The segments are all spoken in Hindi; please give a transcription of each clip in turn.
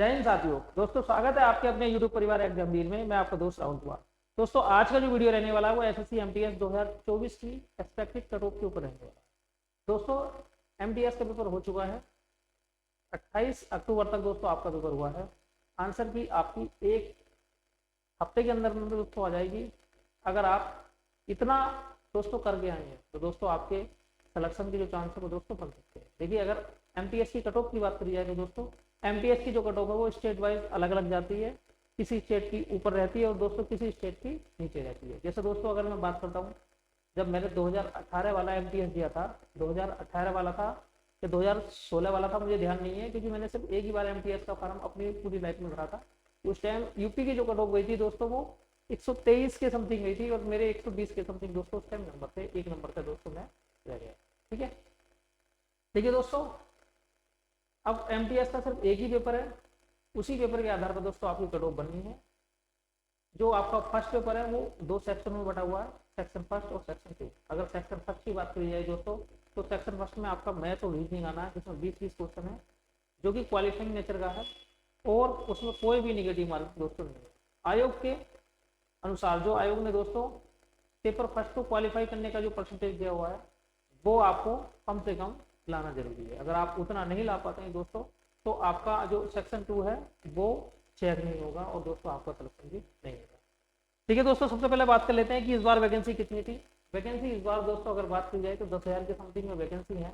जय हिंद साथियों। दोस्तों स्वागत है आपके अपने YouTube परिवार एग्जाम में। मैं आपका दोस्त राहुल कुमार। दोस्तों आज का जो वीडियो रहने वाला है वो एसएससी एमटीएस 2024 की एक्सपेक्टेड कट ऑफ के ऊपर रहने वाला है। दोस्तों एमटीएस का पेपर हो चुका है, 28 अक्टूबर तक दोस्तों आपका पेपर हुआ है। आंसर की आपकी एक हफ्ते के अंदर दोस्तों आ जाएगी। अगर आप इतना दोस्तों करके आए हैं तो दोस्तों आपके सिलेक्शन के जो चांस है वो दोस्तों बन सकते हैं। देखिए अगर एमटीएस की कट ऑफ की बात करी जाए तो दोस्तों एमटीएस की जो कट ऑफ है वो स्टेट वाइज अलग अलग जाती है। किसी स्टेट की ऊपर रहती है और दोस्तों किसी स्टेट की नीचे रहती है। जैसे दोस्तों अगर मैं बात करता हूँ, जब मैंने 2018 वाला एमटीएस दिया था, 2018 वाला था या 2016 वाला था मुझे ध्यान नहीं है, क्योंकि मैंने सिर्फ एक ही बार एमटीएस का फॉर्म अपनी पूरी लाइफ में भरा था। उस टाइम यूपी की जो कट ऑफ गई थी दोस्तों वो 123 के समथिंग गई थी और मेरे 120 के समथिंग दोस्तों उस टाइम नंबर थे। एक नंबर का दोस्तों मैं रह गया। ठीक है, देखिए दोस्तों अब एमटीएस का सिर्फ एक ही पेपर है, उसी पेपर के आधार पर दोस्तों आपकी कट ऑफ बननी है। जो आपका फर्स्ट पेपर है वो दो सेक्शन में बटा हुआ है, सेक्शन फर्स्ट और सेक्शन टू। अगर सेक्शन फर्स्ट की बात करी जाए दोस्तों तो सेक्शन फर्स्ट में आपका मैथ और रीजनिंग आना है, जिसमें 20-20 क्वेश्चन है जो कि क्वालिफाइंग नेचर का है और उसमें कोई भी निगेटिव मार्क दोस्तों नहीं है। आयोग के अनुसार जो आयोग ने दोस्तों पेपर फर्स्ट को क्वालिफाई करने का जो परसेंटेज दिया हुआ है वो आपको कम से कम लाना जरूरी है। अगर आप उतना नहीं ला पाते हैं दोस्तों तो आपका जो सेक्शन 2 है वो चेक नहीं होगा और दोस्तों आपका सिलेक्शन भी नहीं होगा। ठीक है दोस्तों, सबसे पहले बात कर लेते हैं कि इस बार वैकेंसी कितनी थी। वैकेंसी इस बार दोस्तों अगर बात की जाए तो 10,000 के समथिंग में वैकेंसी है।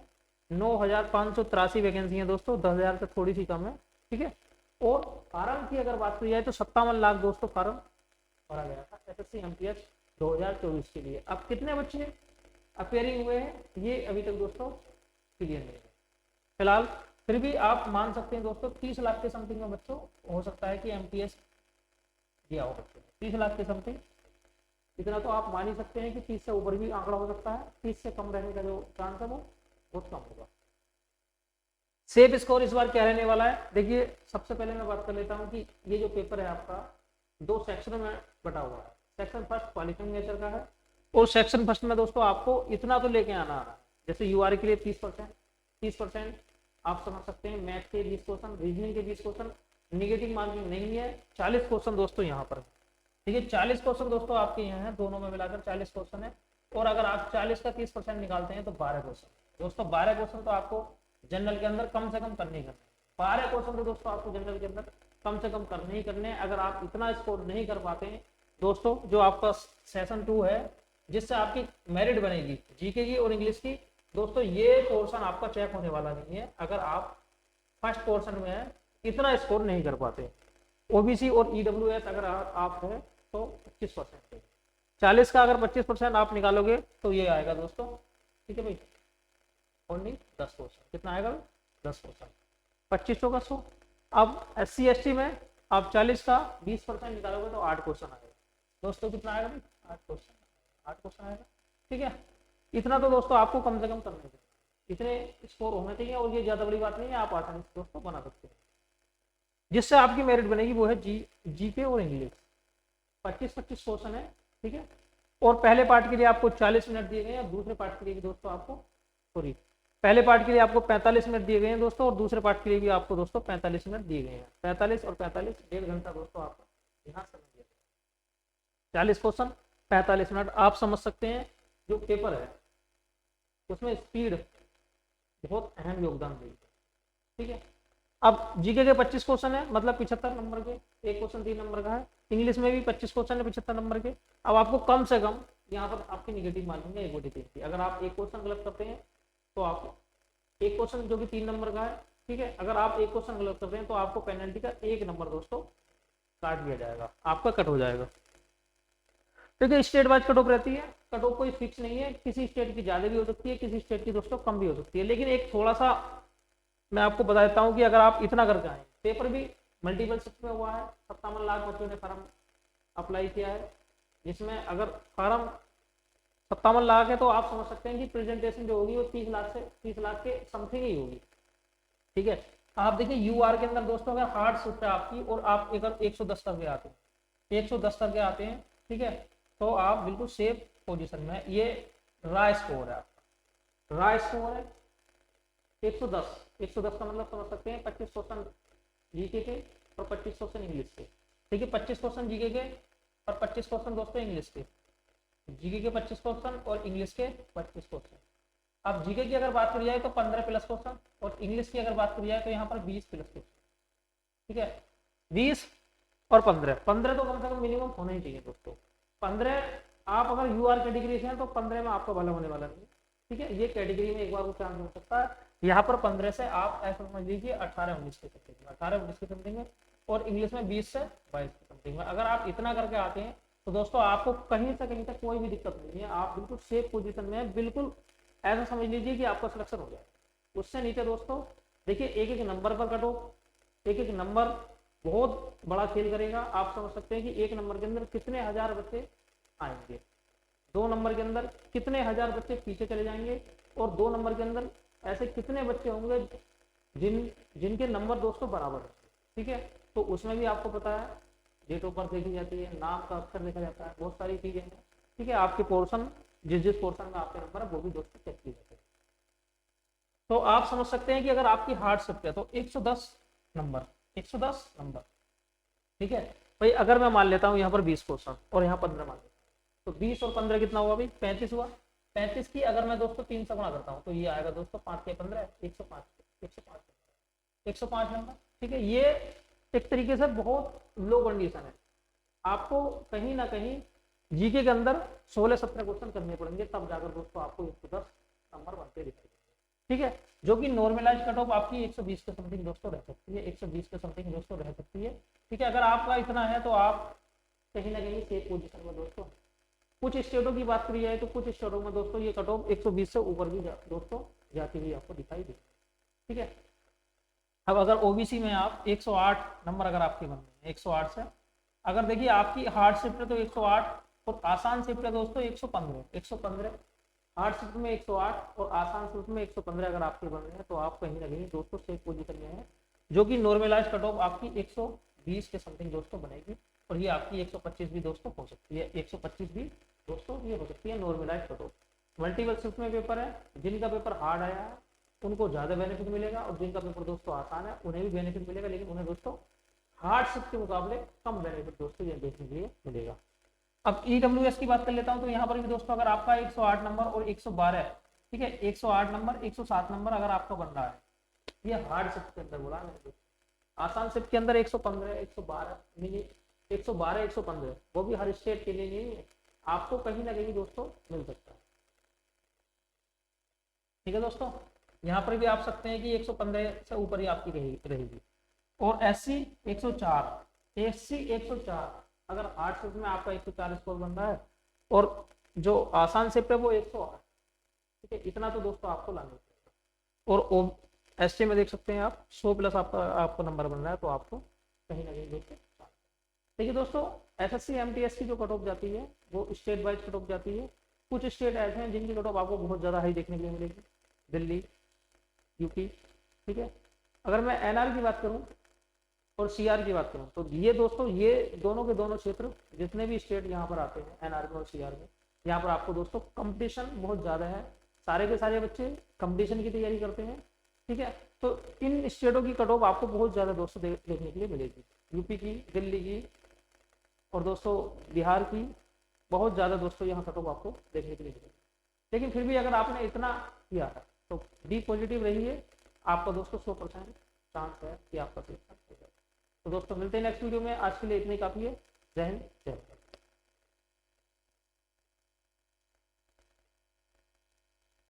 9,583 वैकेंसी है दोस्तों, 10,000 से थोड़ी सी कम है। ठीक है, और फार्म की अगर बात की जाए तो 57 लाख दोस्तों फार्म भरा गया था एसएससी एमटीएस 2024 के लिए। अब कितने बच्चे अपेयरिंग हुए हैं ये अभी तक दोस्तों क्लियर नहीं है फिलहाल। फिर भी आप मान सकते हैं दोस्तों 30 लाख के समथिंग में बच्चों हो सकता है कि एमटीएस दिया हो बच्चों ने। 30 लाख के समथिंग इतना तो आप मान ही सकते हैं कि 30 से ऊपर भी आंकड़ा हो सकता है। 30 से कम रहने का जो चांस है वो बहुत कम होगा। सेफ स्कोर इस बार क्या रहने वाला है, देखिए सबसे पहले मैं बात कर लेता हूँ कि ये जो पेपर है आपका दो सेक्शन में बटा हुआ है। सेक्शन फर्स्ट क्वालिफाइंग नेचर का है और सेक्शन फर्स्ट में दोस्तों आपको इतना तो लेके आना है, जैसे यूआर के लिए 30% आप समझ सकते हैं, मैथ के 20 क्वेश्चन, रीजनिंग के 20 क्वेश्चन, निगेटिव मार्किंग नहीं है। 40 क्वेश्चन दोस्तों यहाँ पर। ठीक है, 40 क्वेश्चन दोस्तों आपके यहाँ है, दोनों में मिलाकर 40 क्वेश्चन है। और अगर आप 40 का 30% निकालते हैं तो 12 क्वेश्चन दोस्तों। 12 क्वेश्चन तो आपको जनरल के अंदर कम से कम करने ही करने। 12 क्वेश्चन तो दोस्तों आपको जनरल के अंदर कम से कम करने ही करने। अगर आप इतना स्कोर नहीं कर पाते हैं दोस्तों, जो आपका सेशन 2 है जिससे आपकी मेरिट बनेगी जीके की और इंग्लिश की, दोस्तों ये पोर्शन आपका चेक होने वाला नहीं है अगर आप फर्स्ट पोर्शन में है इतना स्कोर नहीं कर पाते। ओबीसी और ईडब्ल्यूएस अगर आप है तो 25%। 40 का अगर 25% आप निकालोगे तो ये आएगा दोस्तों। ठीक है भाई, ओनली 10 क्वेश्चन। कितना आएगा? 10 क्वेश्चन, 2500 का 100। अब SC ST में आप 40 का 20% निकालोगे तो 8 क्वेश्चन आएगा दोस्तों। कितना आएगा भाई? 8 क्वेश्चन, 8 क्वेश्चन आएगा। ठीक है, इतना तो दोस्तों आपको कम से कम करना चाहिए, इतने स्कोर होने चाहिए और ये ज्यादा बड़ी बात नहीं है, आप आसानी से दोस्तों बना सकते हैं। जिससे आपकी मेरिट बनेगी वो है जीके और इंग्लिश। 25-25 क्वेश्चन है। ठीक है, और पहले पार्ट के लिए आपको 40 मिनट दिए गए हैं, दूसरे पार्ट के लिए भी दोस्तों आपको पहले पार्ट के लिए आपको 45 मिनट दिए गए हैं दोस्तों और दूसरे पार्ट के लिए भी आपको दोस्तों 45 मिनट दिए गए हैं। 45 और 45 1.5 घंटा दोस्तों आपको यहाँ समय दिया गया। 40 क्वेश्चन 45 मिनट, आप समझ सकते हैं जो पेपर है उसमें स्पीड बहुत अहम योगदान देगी। ठीक है, अब जीके के 25 क्वेश्चन है, मतलब 75 नंबर के, एक क्वेश्चन 3 नंबर का है। इंग्लिश में भी 25 क्वेश्चन है 75 नंबर के। अब आपको कम से कम यहाँ पर आपकी निगेटिव मार्किंग है 1/3 की। अगर आप एक क्वेश्चन गलत करते हैं तो आपको एक क्वेश्चन जो कि 3 नंबर का है, ठीक है, अगर आप एक क्वेश्चन गलत करते हैं तो आपको पेनल्टी का 1 नंबर दोस्तों काट दिया जाएगा, आपका कट हो जाएगा। ठीक है, स्टेट वाइज कट ऑफ रहती है। कट ऑफ कोई फिक्स नहीं है, किसी स्टेट की ज्यादा भी हो सकती है, किसी स्टेट की दोस्तों कम भी हो सकती है। लेकिन एक थोड़ा सा मैं आपको बता देता हूँ कि अगर आप इतना करके आए, पेपर भी मल्टीपल शिफ्ट में हुआ है, 57 लाख बच्चों ने फार्म अप्लाई किया है, जिसमें अगर फार्म 57 लाख है तो आप समझ सकते हैं कि प्रेजेंटेशन जो होगी वो 30 लाख के समथिंग ही होगी। ठीक है, आप देखिए यूआर के अंदर दोस्तों अगर हार्ड शिफ्ट है आपकी और आप अगर 110 करके आते हैं, 110 करके आते हैं, ठीक है, तो आप बिल्कुल सेफ पोजीशन में। ये रा स्कोर है आपका, रा स्कोर है 110 का मतलब समझ सकते हैं 25 क्वेश्चन जीके के और 25 क्वेश्चन इंग्लिश के। ठीक है, 25 क्वेश्चन जीके के और 25 क्वेश्चन दोस्तों इंग्लिश के। जीके के 25 क्वेश्चन और इंग्लिश के 25 क्वेश्चन। अब जीके की अगर बात करी जाए तो 15 प्लस क्वेश्चन, और इंग्लिश की अगर बात करी जाए तो यहाँ पर 20 प्लस क्वेश्चन। ठीक है, 20 और 15, 15 तो कम से कम मिनिमम होना ही चाहिए दोस्तों। 15 आप अगर यूआर कैटेगरी से हैं तो 15 में आपका भला होने वाला नहीं। ठीक है, ये कैटेगरी में एक बार वो चांस हो सकता है। यहाँ पर 15 से आप ऐसा समझ लीजिए 18-19 के समथिंग में, 18-19 के समथिंग में, और इंग्लिश में 20 से 22 के समथिंग में। अगर आप इतना करके आते हैं तो दोस्तों आपको कहीं से कहीं तक कोई भी दिक्कत नहीं है, आप बिल्कुल सेफ पोजीशन में है, बिल्कुल ऐसा समझ लीजिए कि आपका सिलेक्शन हो जाए। उससे नीचे दोस्तों देखिए एक एक नंबर पर कटो, एक एक नंबर बहुत बड़ा खेल करेगा। आप समझ सकते हैं कि एक नंबर के अंदर कितने हजार बच्चे आएंगे, 2 नंबर के अंदर कितने हजार बच्चे पीछे चले जाएंगे, और 2 नंबर के अंदर ऐसे कितने बच्चे होंगे जिनके नंबर दोस्तों बराबर है। ठीक है, तो उसमें भी आपको पता है डेट ऑफ बर्थ देखी जाती है, नाम का अक्षर देखा जाता है, बहुत सारी चीजें हैं। ठीक है, आपके पोर्शन जिस पोर्शन में आपके नंबर है वो भी दोस्तों चेक किए जाते हैं। तो आप समझ सकते हैं कि अगर आपकी हार्ड शिफ्ट है तो 110 नंबर, 110 नंबर। ठीक है भाई, अगर मैं मान लेता हूँ यहाँ पर 20 क्वेश्चन और यहाँ 15 मान लेता हूँ, तो 20 और 15 कितना हुआ भाई, 35 हुआ। 35 की अगर मैं दोस्तों 3 से गुणा करता हूँ तो ये आएगा दोस्तों 5 के 15, 105, 105 नंबर। ठीक है, ये एक तरीके से बहुत लो कंडीशन है। आपको कहीं ना कहीं जीके के अंदर 16-17 क्वेश्चन करने पड़ेंगे, तब जाकर दोस्तों आपको 110 नंबर बनते दिखाई देंगे। ठीक है, जो कि नॉर्मलाइज कट ऑफ आपकी 120 के समथिंग दोस्तों रह सकती है, 120 के समथिंग दोस्तों रह सकती है। ठीक है, अगर आपका इतना है तो आप कहीं ना कहीं सेफ पोजीशन में दोस्तों। कुछ स्टेटों की बात करी जाए तो कुछ स्टेटों में दोस्तों ये कट ऑफ 120 से ऊपर भी दोस्तों जाती हुई आपको दिखाई देगी। ठीक है, अब अगर ओबीसी में आप 108 नंबर अगर आपके बन रहे हैं 108 से, अगर देखिए आपकी हार्ड शिफ्ट है तो 108 और आसान शिफ्ट है दोस्तों 115 हार्ड शिफ्ट में 108 और आसान शिफ्ट में 115 अगर आपके बन रहे हैं तो आप कहीं ना कहीं दोस्तों सेफ पोजीशन में है, जो कि नॉर्मलाइज कट ऑफ आपकी 120 के समथिंग दोस्तों बनेगी। और ये आपकी 125 भी दोस्तों हो सकती है, 125 भी दोस्तों ये हो सकती है normalise cut off. Multiple shift में पेपर है, जिनका पेपर हार्ड आया है उनको ज्यादा बेनिफिट मिलेगा, और जिनका पेपर दोस्तों आसान है उन्हें भी बेनिफिट मिलेगा, लेकिन उन्हें दोस्तों हार्ड शिफ्ट के मुकाबले कम बेनिफिट दोस्तों ये देखने के लिए मिलेगा। अब ईडब्ल्यूएस की बात कर लेता हूं तो यहाँ पर भी दोस्तों अगर आपका 108 नंबर और 112, ठीक है 108 नंबर 107 नंबर अगर आपका बन रहा है, ये हार्ड शिफ्ट के अंदर बोला मैंने। आसान शिफ्ट के अंदर 115 112 मिनी 112 115 वो भी हर स्टेट के लिए नहीं है, आपको कहीं ना कहीं दोस्तों मिल सकता है। ठीक है दोस्तों, यहाँ पर भी आप सकते हैं कि 115 से ऊपर ही आपकी रहेगी। और एससी 104, एससी 104 अगर हार्ड शिफ्ट में आपका 104 स्कोर बन रहा है और जो आसान शिफ्ट है वो 108। ठीक है, इतना तो दोस्तों आपको लाना चाहिए। और एससी में देख सकते हैं आप 100 प्लस आपका नंबर बन रहा है तो आपको कहीं ना कहीं देखते। देखिए दोस्तों, एसएससी एमटीएस की जो कट ऑफ जाती है वो स्टेट वाइज कट ऑफ जाती है। कुछ स्टेट ऐसे हैं जिनकी कट ऑफ आपको बहुत ज़्यादा हाई देखने के लिए मिलेगी, दिल्ली, यूपी। ठीक है, अगर मैं एनआर की बात करूं और सीआर की बात करूं तो ये दोस्तों ये दोनों के दोनों क्षेत्र जितने भी स्टेट यहाँ पर आते हैं एनआर में और सीआर में, यहाँ पर आपको दोस्तों कंपटीशन बहुत ज़्यादा है, सारे के सारे बच्चे कंपटीशन की तैयारी करते हैं। ठीक है, तो इन स्टेटों की कट ऑफ आपको बहुत ज़्यादा दोस्तों देखने के लिए मिलेगी, यूपी की, दिल्ली की और दोस्तों बिहार की, बहुत ज़्यादा दोस्तों यहाँ कट ऑफ आपको देखने के लिए मिलेगी। लेकिन फिर भी अगर आपने इतना किया है तो बी पॉजिटिव रहिए, आपका दोस्तों 100% चांस है कि आपका सिलेक्शन हो जाए। तो दोस्तों मिलते हैं नेक्स्ट वीडियो में, आज के लिए इतनी काफ़ी है। जय हिंद, जय भारत।